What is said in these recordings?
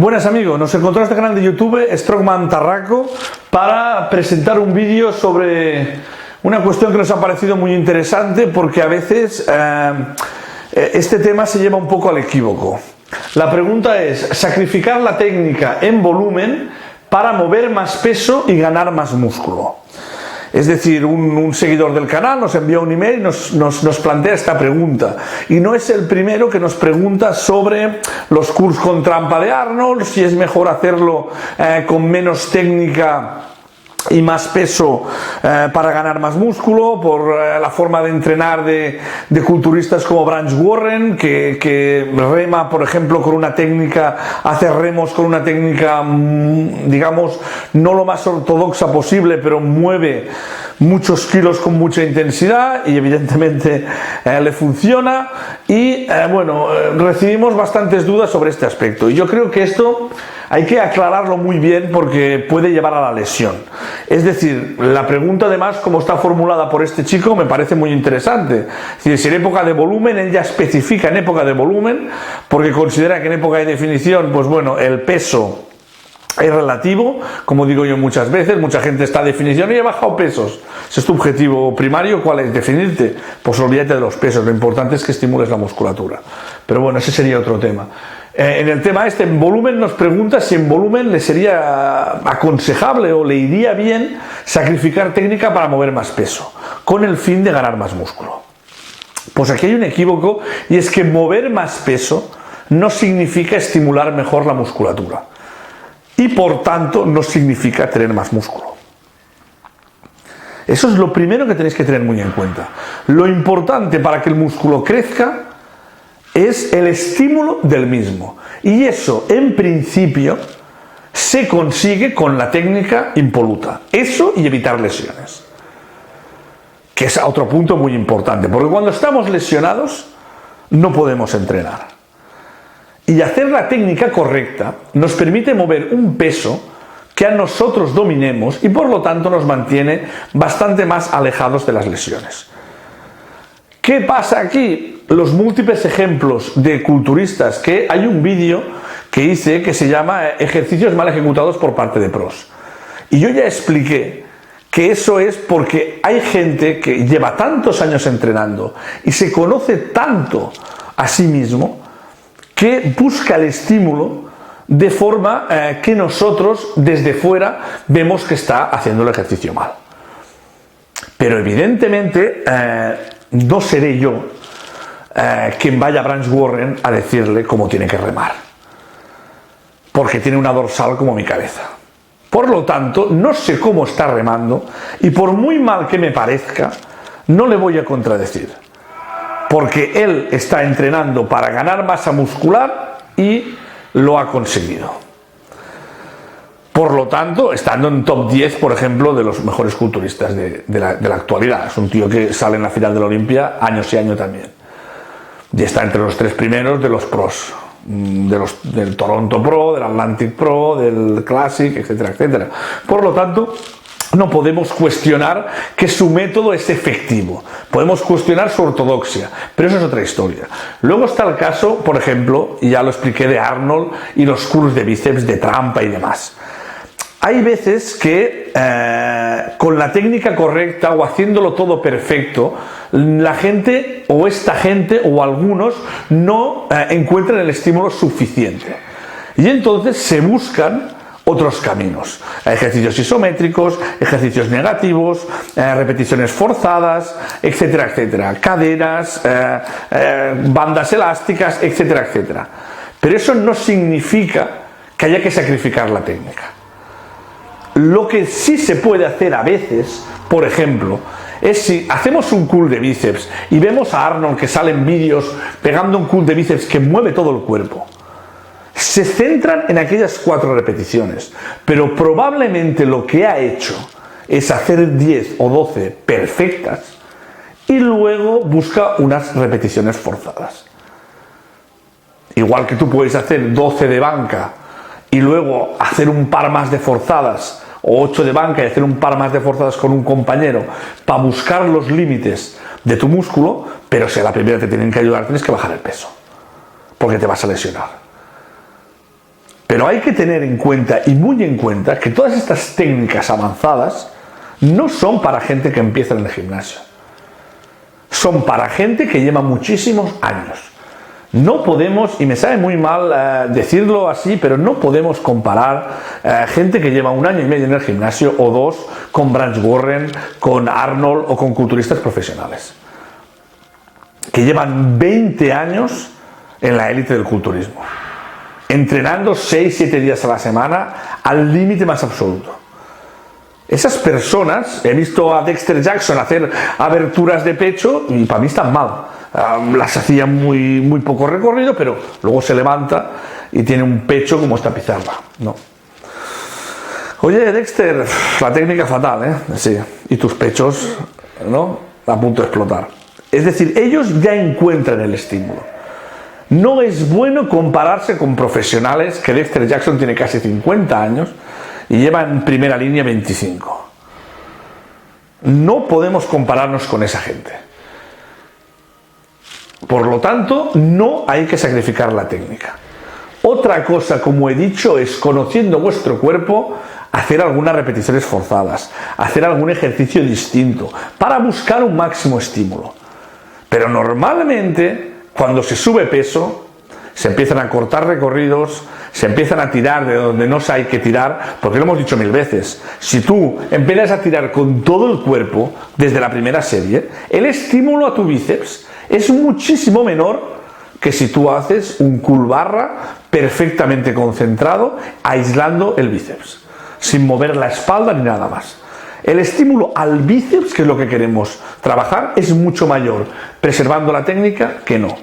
Buenas amigos, nos encontramos en este canal de YouTube Strongman Tarraco para presentar un vídeo sobre una cuestión que nos ha parecido muy interesante porque a veces este tema se lleva un poco al equívoco. La pregunta es, ¿sacrificar la técnica en volumen para mover más peso y ganar más músculo? Es decir, un seguidor del canal nos envió un email y nos plantea esta pregunta. Y no es el primero que nos pregunta sobre los curls con trampa de Arnold, si es mejor hacerlo con menos técnica y más peso para ganar más músculo, por la forma de entrenar de culturistas como Branch Warren, que rema, por ejemplo, con una técnica, hace remos con una técnica, digamos, no lo más ortodoxa posible, pero mueve muchos kilos con mucha intensidad y evidentemente le funciona. Y bueno, recibimos bastantes dudas sobre este aspecto y yo creo que esto hay que aclararlo muy bien porque puede llevar a la lesión. Es decir, la pregunta además, como está formulada por este chico, me parece muy interesante. Es decir, si en época de volumen, él ya especifica en época de volumen, porque considera que en época de definición, pues bueno, el peso es relativo, como digo yo muchas veces, mucha gente está a definición y he bajado pesos. Ese es tu objetivo primario, ¿cuál es? Definirte. Pues olvídate de los pesos, lo importante es que estimules la musculatura. Pero bueno, ese sería otro tema. En el tema este, en volumen, nos pregunta si en volumen le sería aconsejable o le iría bien sacrificar técnica para mover más peso, con el fin de ganar más músculo. Pues aquí hay un equívoco y es que mover más peso no significa estimular mejor la musculatura y por tanto no significa tener más músculo. Eso es lo primero que tenéis que tener muy en cuenta. Lo importante para que el músculo crezca es el estímulo del mismo. Y eso, en principio, se consigue con la técnica impoluta. Eso y evitar lesiones. Que es otro punto muy importante. Porque cuando estamos lesionados, no podemos entrenar. Y hacer la técnica correcta nos permite mover un peso que a nosotros dominemos y por lo tanto nos mantiene bastante más alejados de las lesiones. ¿Qué pasa aquí? Los múltiples ejemplos de culturistas, que hay un vídeo que hice que se llama ejercicios mal ejecutados por parte de pros. Y yo ya expliqué que eso es porque hay gente que lleva tantos años entrenando y se conoce tanto a sí mismo que busca el estímulo de forma que nosotros desde fuera vemos que está haciendo el ejercicio mal. Pero evidentemente no seré yo quien vaya a Branch Warren a decirle cómo tiene que remar, porque tiene una dorsal como mi cabeza. Por lo tanto, no sé cómo está remando y por muy mal que me parezca, no le voy a contradecir, porque él está entrenando para ganar masa muscular y lo ha conseguido. Por lo tanto, estando en top 10, por ejemplo, de los mejores culturistas de la actualidad. Es un tío que sale en la final de la Olimpia año sí año también. Y está entre los 3 primeros de los pros. Del Toronto Pro, del Atlantic Pro, del Classic, etcétera, etcétera. Por lo tanto, no podemos cuestionar que su método es efectivo. Podemos cuestionar su ortodoxia, pero eso es otra historia. Luego está el caso, por ejemplo, y ya lo expliqué, de Arnold y los curls de bíceps de trampa y demás. Hay veces que con la técnica correcta o haciéndolo todo perfecto, la gente o esta gente o algunos no encuentran el estímulo suficiente. Y entonces se buscan otros caminos. Ejercicios isométricos, ejercicios negativos, repeticiones forzadas, etcétera, etcétera. Caderas, bandas elásticas, etcétera, etcétera. Pero eso no significa que haya que sacrificar la técnica. Lo que sí se puede hacer a veces, por ejemplo, es si hacemos un curl de bíceps y vemos a Arnold que sale en vídeos pegando un curl de bíceps que mueve todo el cuerpo. Se centran en aquellas 4 repeticiones, pero probablemente lo que ha hecho es hacer 10 o 12 perfectas y luego busca unas repeticiones forzadas. Igual que tú puedes hacer 12 de banca y luego hacer un par más de forzadas, o 8 de banca y hacer un par más de forzadas con un compañero para buscar los límites de tu músculo, pero si a la primera te tienen que ayudar, tienes que bajar el peso, porque te vas a lesionar. Pero hay que tener en cuenta, y muy en cuenta, que todas estas técnicas avanzadas no son para gente que empieza en el gimnasio. Son para gente que lleva muchísimos años. No podemos, y me sabe muy mal decirlo así, pero no podemos comparar gente que lleva 1 año y medio en el gimnasio o 2 con Branch Warren, con Arnold o con culturistas profesionales que llevan 20 años en la élite del culturismo, entrenando 6-7 días a la semana al límite más absoluto. Esas personas, he visto a Dexter Jackson hacer aberturas de pecho y para mí están mal. Las hacía muy poco recorrido, pero luego se levanta y tiene un pecho como esta pizarra, ¿no? Oye, Dexter, la técnica fatal, ¿eh? Sí, y tus pechos, ¿no? A punto de explotar. Es decir, ellos ya encuentran el estímulo. No es bueno compararse con profesionales, que Dexter Jackson tiene casi 50 años y lleva en primera línea 25. No podemos compararnos con esa gente. Por lo tanto, no hay que sacrificar la técnica. Otra cosa, como he dicho, es, conociendo vuestro cuerpo, hacer algunas repeticiones forzadas, hacer algún ejercicio distinto, para buscar un máximo estímulo. Pero normalmente, cuando se sube peso, se empiezan a cortar recorridos, se empiezan a tirar de donde no se hay que tirar, porque lo hemos dicho 1000 veces. Si tú empiezas a tirar con todo el cuerpo desde la primera serie, el estímulo a tu bíceps es muchísimo menor que si tú haces un curl barra perfectamente concentrado, aislando el bíceps, sin mover la espalda ni nada más. El estímulo al bíceps, que es lo que queremos trabajar, es mucho mayor preservando la técnica que no.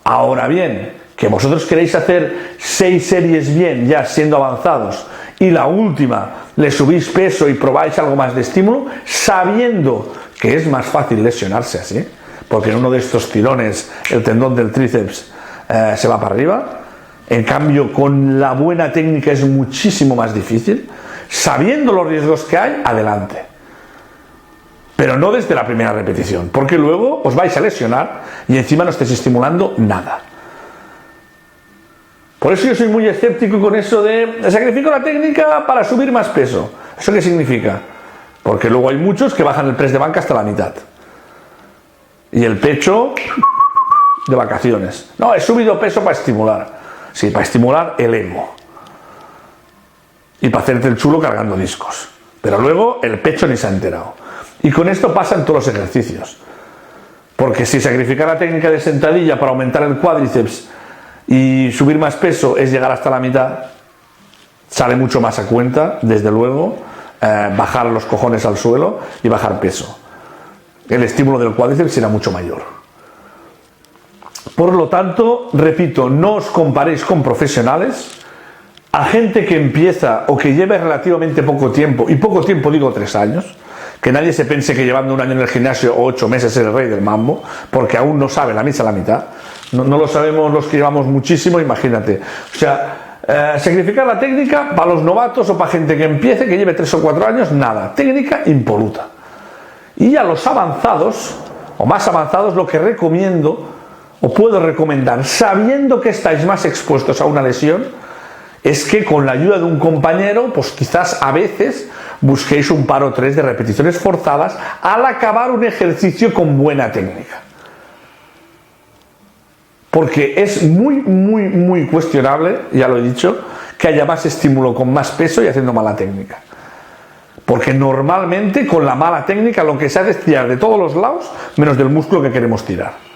Ahora bien, que vosotros queréis hacer 6 series bien, ya siendo avanzados, y la última le subís peso y probáis algo más de estímulo, sabiendo que es más fácil lesionarse así, porque en uno de estos tirones el tendón del tríceps se va para arriba. En cambio, con la buena técnica es muchísimo más difícil. Sabiendo los riesgos que hay, adelante. Pero no desde la primera repetición, porque luego os vais a lesionar y encima no estáis estimulando nada. Por eso yo soy muy escéptico con eso de sacrifico la técnica para subir más peso. ¿Eso qué significa? Porque luego hay muchos que bajan el press de banca hasta la mitad. Y el pecho de vacaciones. No, he subido peso para estimular. Sí, para estimular el ego. Y para hacerte el chulo cargando discos. Pero luego el pecho ni se ha enterado. Y con esto pasa en todos los ejercicios. Porque si sacrificar la técnica de sentadilla para aumentar el cuádriceps y subir más peso es llegar hasta la mitad, sale mucho más a cuenta, desde luego, bajar los cojones al suelo y bajar peso. El estímulo del cuádriceps será mucho mayor. Por lo tanto, repito, no os comparéis con profesionales, a gente que empieza o que lleva relativamente poco tiempo, y poco tiempo digo 3 años, que nadie se piense que llevando 1 año en el gimnasio o 8 meses es el rey del mambo, porque aún no sabe la misa a la mitad. No lo sabemos los que llevamos muchísimo, imagínate. O sea, sacrificar la técnica para los novatos o para gente que empiece, que lleve 3 o 4 años, nada, técnica impoluta. Y a los avanzados, o más avanzados, lo que recomiendo, o puedo recomendar, sabiendo que estáis más expuestos a una lesión, es que con la ayuda de un compañero, pues quizás a veces busquéis un par o 3 de repeticiones forzadas al acabar un ejercicio con buena técnica. Porque es muy cuestionable, ya lo he dicho, que haya más estímulo con más peso y haciendo mala técnica. Porque normalmente con la mala técnica lo que se hace es tirar de todos los lados menos del músculo que queremos tirar.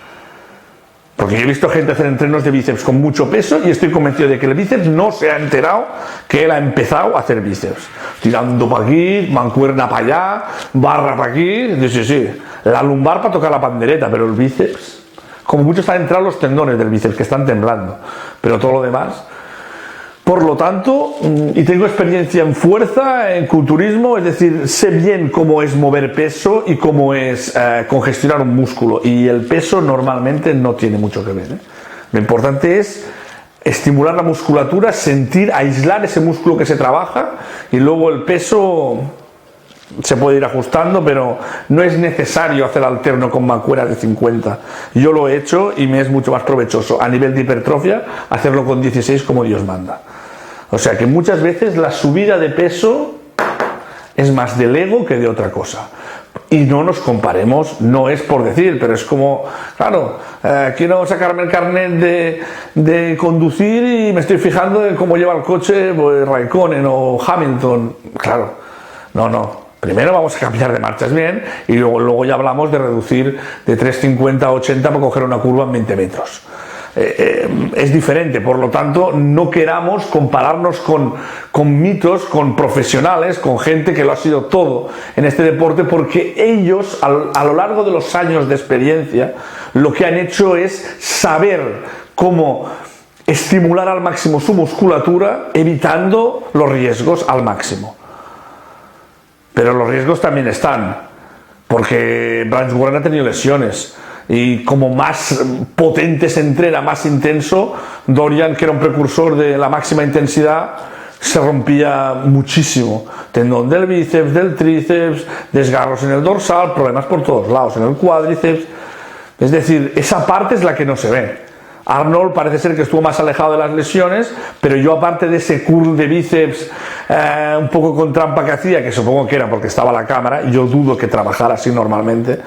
Porque yo he visto gente hacer entrenos de bíceps con mucho peso y estoy convencido de que el bíceps no se ha enterado que él ha empezado a hacer bíceps. Tirando para aquí, mancuerna para allá, barra para aquí. Sí. La lumbar para tocar la pandereta, pero el bíceps, como mucho están entrados los tendones del bíceps que están temblando, pero todo lo demás. Por lo tanto, y tengo experiencia en fuerza, en culturismo, es decir, sé bien cómo es mover peso y cómo es congestionar un músculo, y el peso normalmente no tiene mucho que ver, ¿eh? Lo importante es estimular la musculatura, sentir, aislar ese músculo que se trabaja, y luego el peso se puede ir ajustando, pero no es necesario hacer alterno con mancuernas de 50. Yo lo he hecho y me es mucho más provechoso a nivel de hipertrofia hacerlo con 16 como Dios manda. O sea que muchas veces la subida de peso es más del ego que de otra cosa. Y no nos comparemos, no es por decir, pero es como, claro, quiero sacarme el carnet de conducir y me estoy fijando en cómo lleva el coche pues, Raikkonen o Hamilton. Claro, no. Primero vamos a cambiar de marchas bien y luego ya hablamos de reducir de 3,50 a 80 para coger una curva en 20 metros. Es diferente, por lo tanto no queramos compararnos con mitos, con profesionales, con gente que lo ha sido todo en este deporte, porque ellos a lo largo de los años de experiencia lo que han hecho es saber cómo estimular al máximo su musculatura, evitando los riesgos al máximo. Pero los riesgos también están, porque Bryan Warren ha tenido lesiones. Y como más potente se entrena, más intenso, Dorian, que era un precursor de la máxima intensidad, se rompía muchísimo. Tendón del bíceps, del tríceps, desgarros en el dorsal, problemas por todos lados, en el cuádriceps. Es decir, esa parte es la que no se ve. Arnold parece ser que estuvo más alejado de las lesiones, pero yo, aparte de ese curl de bíceps un poco con trampa que hacía, que supongo que era porque estaba la cámara, y yo dudo que trabajara así normalmente,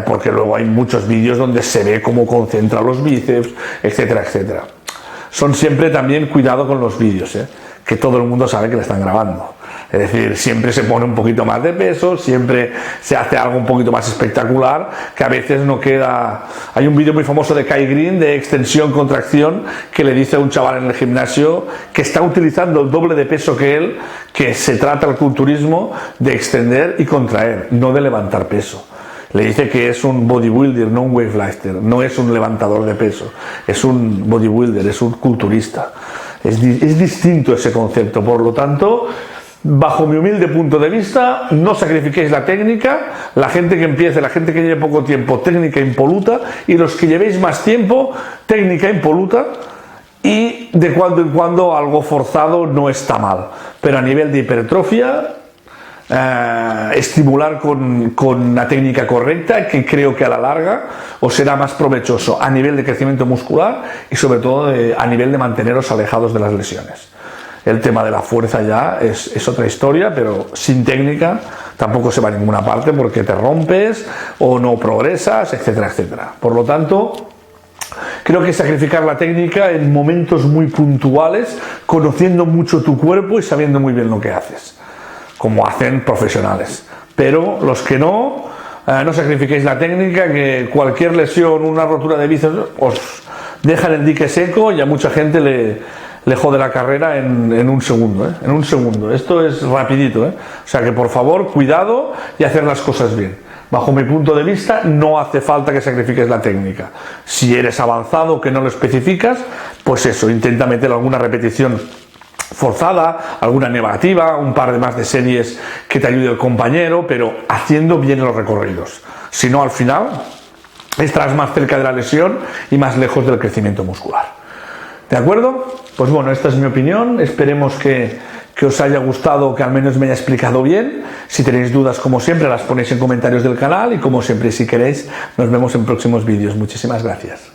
porque luego hay muchos vídeos donde se ve cómo concentra los bíceps, etcétera, etcétera. Son siempre también cuidado con los vídeos, que todo el mundo sabe que le están grabando. Es decir, siempre se pone un poquito más de peso, siempre se hace algo un poquito más espectacular, que a veces no queda... Hay un vídeo muy famoso de Kai Greene de extensión, contracción, que le dice a un chaval en el gimnasio que está utilizando el doble de peso que él, que se trata el culturismo de extender y contraer, no de levantar peso. Le dice que es un bodybuilder, no un weightlifter, no es un levantador de peso, es un bodybuilder, es un culturista. Es distinto ese concepto, por lo tanto... Bajo mi humilde punto de vista, no sacrifiquéis la técnica, la gente que empiece, la gente que lleve poco tiempo, técnica impoluta, y los que llevéis más tiempo, técnica impoluta, y de cuando en cuando algo forzado no está mal, pero a nivel de hipertrofia, estimular con una técnica correcta, que creo que a la larga os será más provechoso a nivel de crecimiento muscular y sobre todo a nivel de manteneros alejados de las lesiones. El tema de la fuerza ya es otra historia, pero sin técnica tampoco se va a ninguna parte, porque te rompes o no progresas, etcétera, etcétera. Por lo tanto, creo que sacrificar la técnica en momentos muy puntuales, conociendo mucho tu cuerpo y sabiendo muy bien lo que haces, como hacen profesionales. Pero los que no sacrifiquéis la técnica, que cualquier lesión, una rotura de bíceps, os dejan el dique seco, y a mucha gente le jode la carrera en un segundo, en un segundo. Esto es rapidito, O sea que, por favor, cuidado y hacer las cosas bien. Bajo mi punto de vista, no hace falta que sacrifiques la técnica. Si eres avanzado que no lo especificas, pues eso, intenta meter alguna repetición forzada, alguna negativa, un par de más de series que te ayude el compañero, pero haciendo bien los recorridos. Si no, al final estarás más cerca de la lesión y más lejos del crecimiento muscular. ¿De acuerdo? Pues bueno, esta es mi opinión. Esperemos que os haya gustado, que al menos me haya explicado bien. Si tenéis dudas, como siempre, las ponéis en comentarios del canal, y como siempre, si queréis, nos vemos en próximos vídeos. Muchísimas gracias.